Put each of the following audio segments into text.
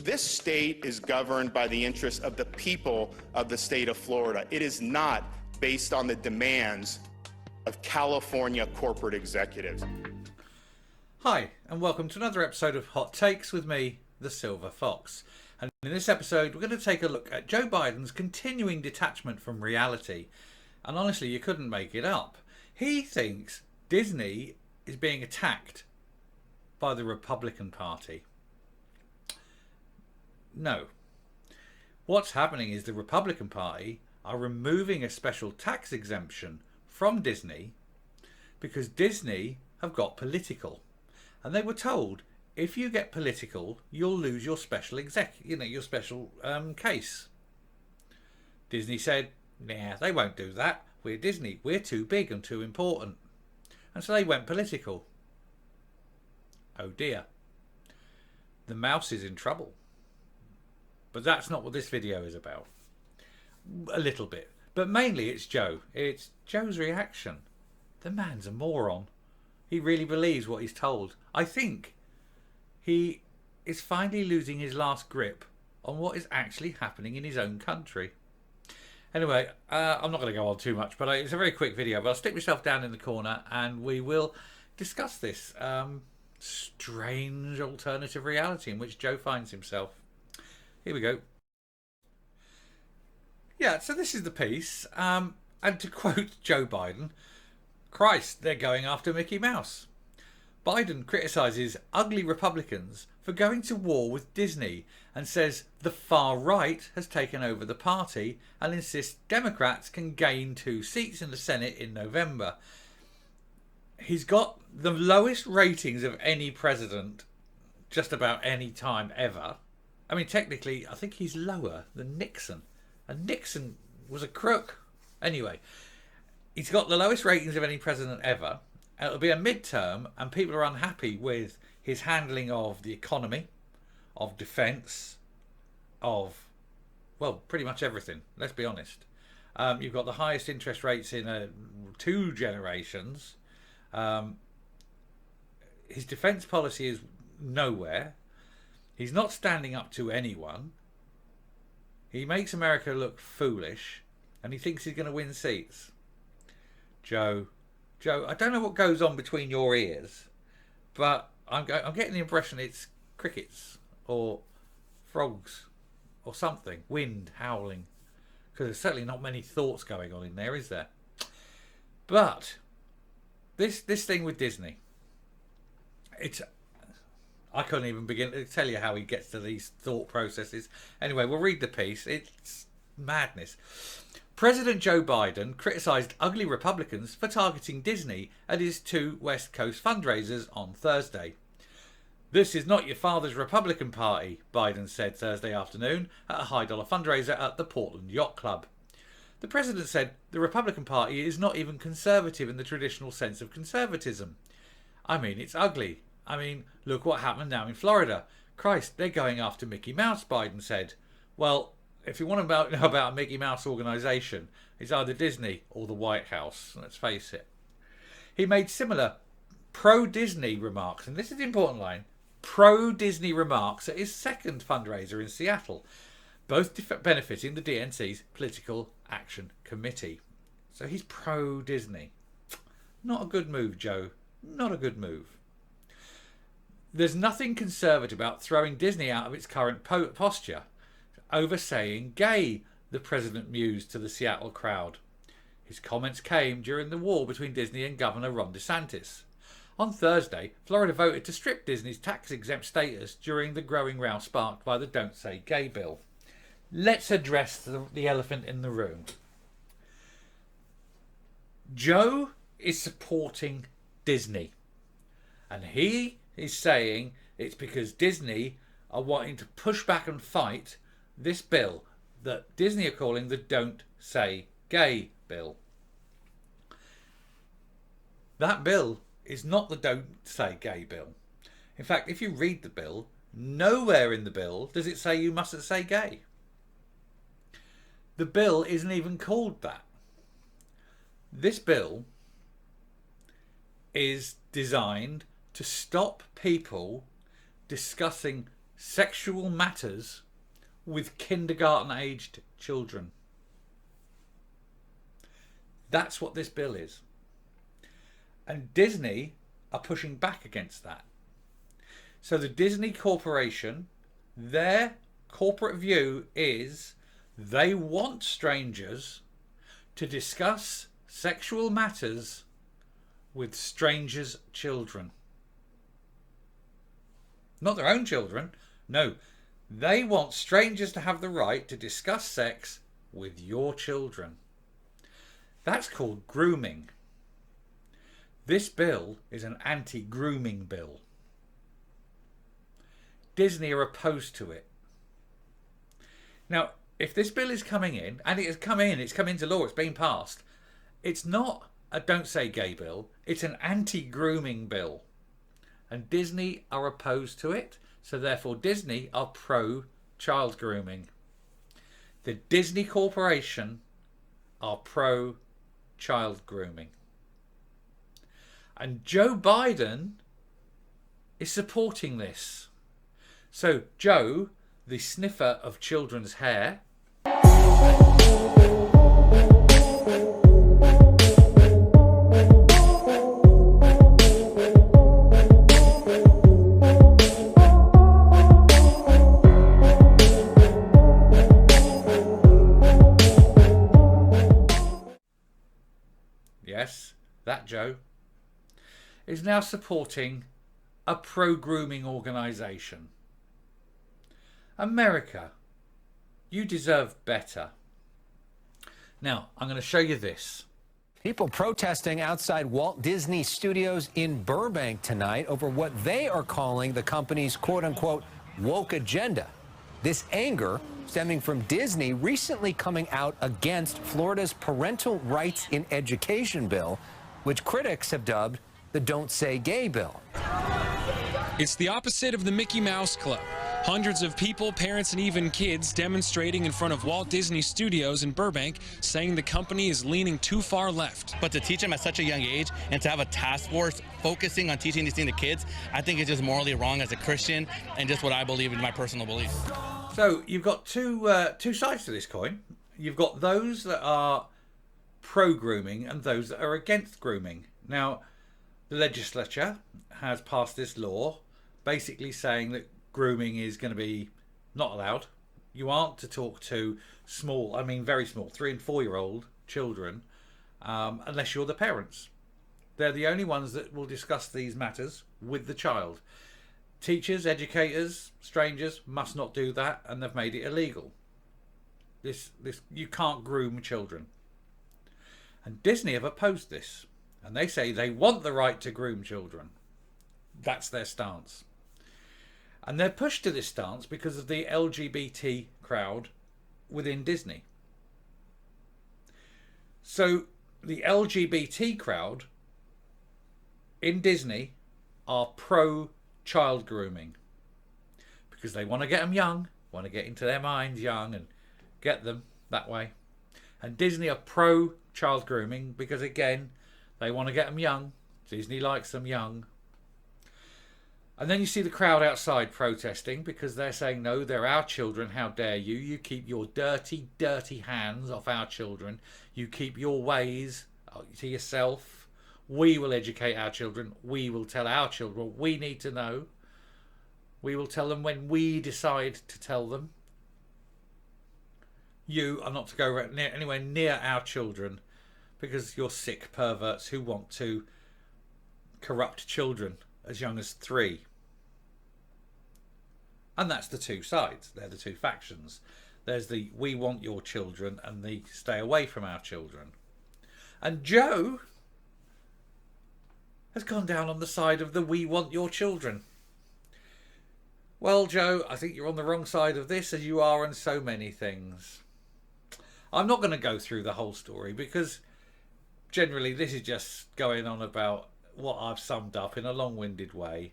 This state is governed by the interests of the people of the state of Florida. It is not based on the demands of California corporate executives. Hi, and welcome to another episode of Hot Takes with me, the Silver Fox. And in this episode, we're going to take a look at Joe Biden's continuing detachment from reality. And honestly, you couldn't make it up. He thinks Disney is being attacked by the Republican Party. No. What's happening is the Republican Party are removing a special tax exemption from Disney because Disney have got political. And they were told, if you get political, you'll lose your special case. Disney said, nah, they won't do that. We're Disney. We're too big and too important. And so they went political. Oh dear. The mouse is in trouble. But that's not what this video is about. A little bit. But mainly it's Joe. It's Joe's reaction. The man's a moron. He really believes what he's told. I think he is finally losing his last grip on what is actually happening in his own country. Anyway, I'm not going to go on too much, but it's a very quick video. But I'll stick myself down in the corner and we will discuss this strange alternative reality in which Joe finds himself. Here we go. Yeah, so this is the piece. And to quote Joe Biden, Christ, they're going after Mickey Mouse. Biden criticises ugly Republicans for going to war with Disney and says the far right has taken over the party and insists Democrats can gain 2 seats in the Senate in November. He's got the lowest ratings of any president just about any time ever. I mean, technically, I think he's lower than Nixon. And Nixon was a crook. Anyway, he's got the lowest ratings of any president ever. It'll be a midterm, and people are unhappy with his handling of the economy, of defence, of, well, pretty much everything. Let's be honest. You've got the highest interest rates in 2 generations. His defence policy is nowhere. He's not standing up to anyone. He makes America look foolish, and he thinks he's going to win seats. Joe, I don't know what goes on between your ears, but I'm getting the impression it's crickets or frogs or something. Wind howling. Because there's certainly not many thoughts going on in there, is there? But this thing with Disney, I couldn't even begin to tell you how he gets to these thought processes. Anyway, we'll read the piece. It's madness. President Joe Biden criticised ugly Republicans for targeting Disney at his 2 West Coast fundraisers on Thursday. This is not your father's Republican Party, Biden said Thursday afternoon at a high-dollar fundraiser at the Portland Yacht Club. The president said the Republican Party is not even conservative in the traditional sense of conservatism. I mean, it's ugly. I mean, look what happened now in Florida. Christ, they're going after Mickey Mouse, Biden said. Well, if you want to know about a Mickey Mouse organisation, it's either Disney or the White House, let's face it. He made similar pro-Disney remarks, and this is the important line, pro-Disney remarks at his second fundraiser in Seattle, both benefiting the DNC's Political Action Committee. So he's pro-Disney. Not a good move, Joe. Not a good move. There's nothing conservative about throwing Disney out of its current posture over saying gay, the president mused to the Seattle crowd. His comments came during the war between Disney and Governor Ron DeSantis. On Thursday, Florida voted to strip Disney's tax-exempt status during the growing row sparked by the Don't Say Gay bill. Let's address the elephant in the room. Joe is supporting Disney. And he is saying it's because Disney are wanting to push back and fight this bill that Disney are calling the Don't Say Gay bill. That bill is not the Don't Say Gay bill. In fact, if you read the bill, nowhere in the bill does it say you mustn't say gay. The bill isn't even called that. This bill is designed to stop people discussing sexual matters with kindergarten-aged children. That's what this bill is. And Disney are pushing back against that. So the Disney Corporation, their corporate view is they want strangers to discuss sexual matters with strangers' children. Not their own children. No, they want strangers to have the right to discuss sex with your children. That's called grooming. This bill is an anti-grooming bill. Disney are opposed to it. Now, if this bill is coming in, and it has come in, it's come into law, it's been passed, it's not a don't say gay bill, it's an anti-grooming bill. And Disney are opposed to it, so therefore Disney are pro-child grooming. The Disney Corporation are pro-child grooming. And Joe Biden is supporting this. So Joe, the sniffer of children's hair, yes, that Joe, is now supporting a pro-grooming organisation. America, you deserve better. Now, I'm going to show you this. People protesting outside Walt Disney Studios in Burbank tonight over what they are calling the company's quote-unquote woke agenda. This anger stemming from Disney recently coming out against Florida's Parental Rights in Education bill, which critics have dubbed the Don't Say Gay bill. It's the opposite of the Mickey Mouse Club. Hundreds of people, parents, and even kids demonstrating in front of Walt Disney Studios in Burbank, saying the company is leaning too far left. But to teach them at such a young age and to have a task force focusing on teaching these things to kids, I think it's just morally wrong as a Christian and just what I believe in my personal beliefs. So you've got two sides to this coin. You've got those that are pro-grooming and those that are against grooming. Now, the legislature has passed this law basically saying that grooming is going to be not allowed. You aren't to talk to small, I mean very small, 3 and 4 year old children unless you're the parents. They're the only ones that will discuss these matters with the child. Teachers, educators, strangers must not do that, and they've made it illegal. This you can't groom children. And Disney have opposed this, and they say they want the right to groom children. That's their stance. And they're pushed to this stance because of the LGBT crowd within Disney. So the LGBT crowd in Disney are pro-child grooming because they want to get them young, want to get into their minds young and get them that way. And Disney are pro-child grooming because, again, they want to get them young. Disney likes them young. And then you see the crowd outside protesting because they're saying, no, they're our children. How dare you? You keep your dirty, dirty hands off our children. You keep your ways to yourself. We will educate our children. We will tell our children what we need to know. We will tell them when we decide to tell them. You are not to go anywhere near our children because you're sick perverts who want to corrupt children as young as 3. And that's the two sides. They're the two factions. There's the we want your children and the stay away from our children. And Joe has gone down on the side of the we want your children. Well, Joe, I think you're on the wrong side of this, as you are on so many things. I'm not going to go through the whole story because generally this is just going on about what I've summed up in a long-winded way.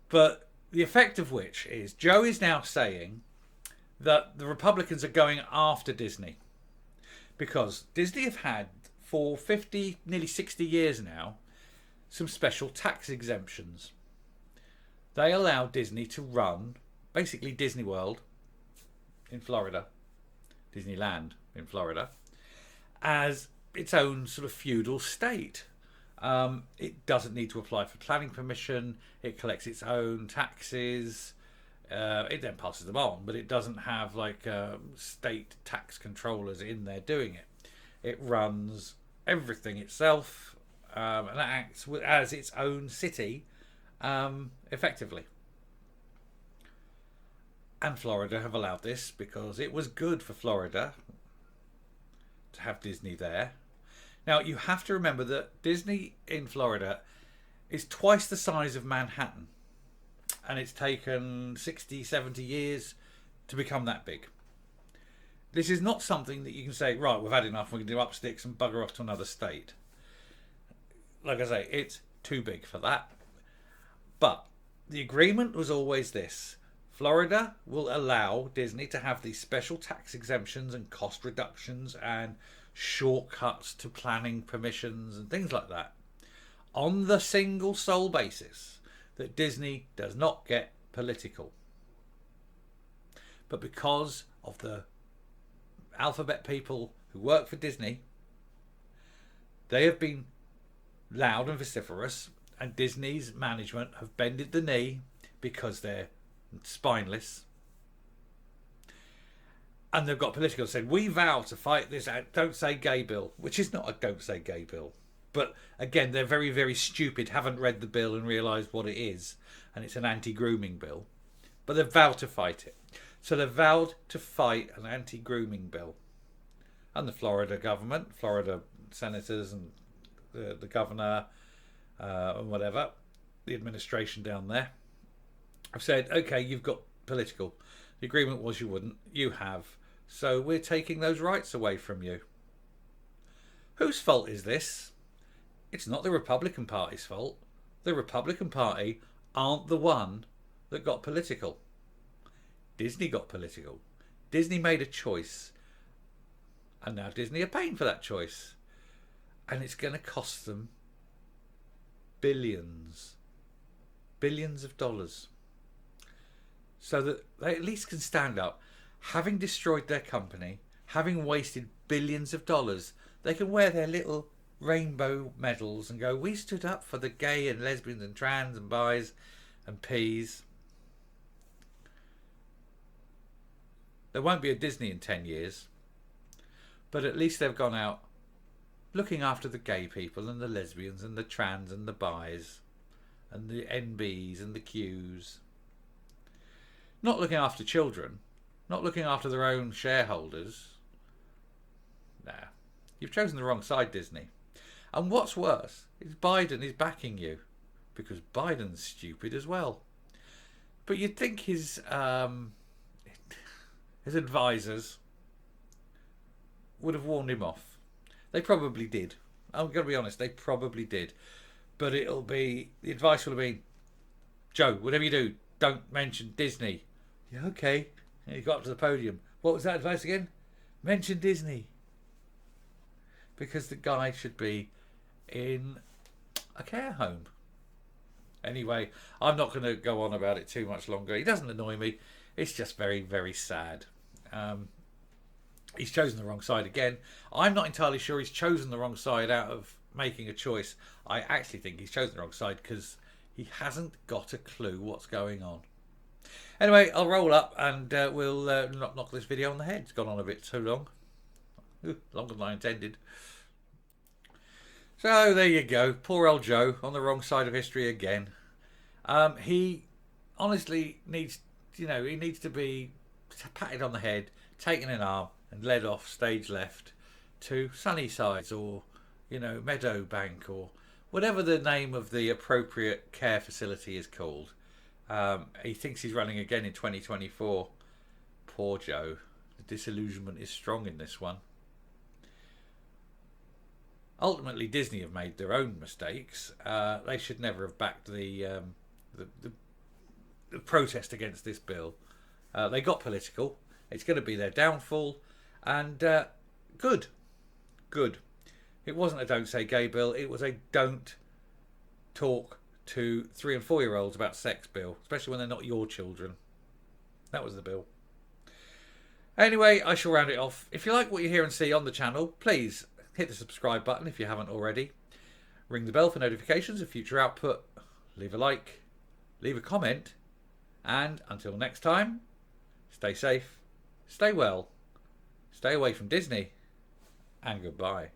But the effect of which is Joe is now saying that the Republicans are going after Disney because Disney have had for 50, nearly 60 years now some special tax exemptions. They allow Disney to run basically Disney World in Florida, Disneyland in Florida, as its own sort of feudal state. It doesn't need to apply for planning permission. It collects its own taxes. It then passes them on, but it doesn't have like state tax controllers in there doing it. It runs everything itself and acts as its own city effectively. And Florida have allowed this because it was good for Florida to have Disney there. Now, you have to remember that Disney in Florida is twice the size of Manhattan. And it's taken 60, 70 years to become that big. This is not something that you can say, right, we've had enough, we can do up sticks and bugger off to another state. Like I say, it's too big for that. But the agreement was always this. Florida will allow Disney to have these special tax exemptions and cost reductions and shortcuts to planning permissions and things like that on the single sole basis that Disney does not get political. But because of the alphabet people who work for Disney, they have been loud and vociferous, and Disney's management have bended the knee because they're spineless. And they've got political, said, we vow to fight this don't say gay bill, which is not a don't say gay bill. But again, they're very, very stupid, haven't read the bill and realised what it is. And it's an anti-grooming bill. But they've vowed to fight it. So they've vowed to fight an anti-grooming bill. And the Florida government, Florida senators and the governor and whatever, the administration down there, have said, okay, you've got political. The agreement was you wouldn't. You have. So we're taking those rights away from you. Whose fault is this? It's not the Republican Party's fault. The Republican Party aren't the one that got political. Disney got political. Disney made a choice. And now Disney are paying for that choice. And it's going to cost them billions. Billions of dollars. So that they at least can stand up. Having destroyed their company, having wasted billions of dollars, they can wear their little rainbow medals and go, we stood up for the gay and lesbians and trans and bis and Ps. There won't be a Disney in 10 years, but at least they've gone out looking after the gay people and the lesbians and the trans and the bis and the NBs and the Qs. Not looking after children, not looking after their own shareholders. Nah, you've chosen the wrong side, Disney. And what's worse is Biden is backing you because Biden's stupid as well. But you'd think his advisors would have warned him off. They probably did. I'm going to be honest, they probably did. But the advice will have been, Joe, whatever you do, don't mention Disney. Yeah, okay. And he got up to the podium. What was that advice again? Mention Disney. Because the guy should be in a care home. Anyway, I'm not going to go on about it too much longer. He doesn't annoy me. It's just very, very sad. He's chosen the wrong side again. I'm not entirely sure he's chosen the wrong side out of making a choice. I actually think he's chosen the wrong side because he hasn't got a clue what's going on. Anyway, I'll roll up and we'll knock this video on the head. It's gone on a bit too long. Ooh, longer than I intended. So there you go. Poor old Joe on the wrong side of history again. He honestly needs, he needs to be patted on the head, taken an arm and led off stage left to Sunnysides or, Meadowbank or whatever the name of the appropriate care facility is called. He thinks he's running again in 2024. Poor Joe. The disillusionment is strong in this one. Ultimately, Disney have made their own mistakes. They should never have backed the protest against this bill. They got political. It's going to be their downfall. And good. It wasn't a don't say gay bill. It was a don't talk to 3 and 4-year-olds about sex, Bill, especially when they're not your children. That was the bill. Anyway, I shall round it off. If you like what you hear and see on the channel, please hit the subscribe button if you haven't already. Ring the bell for notifications of future output. Leave a like, leave a comment, and until next time, stay safe, stay well, stay away from Disney, and goodbye.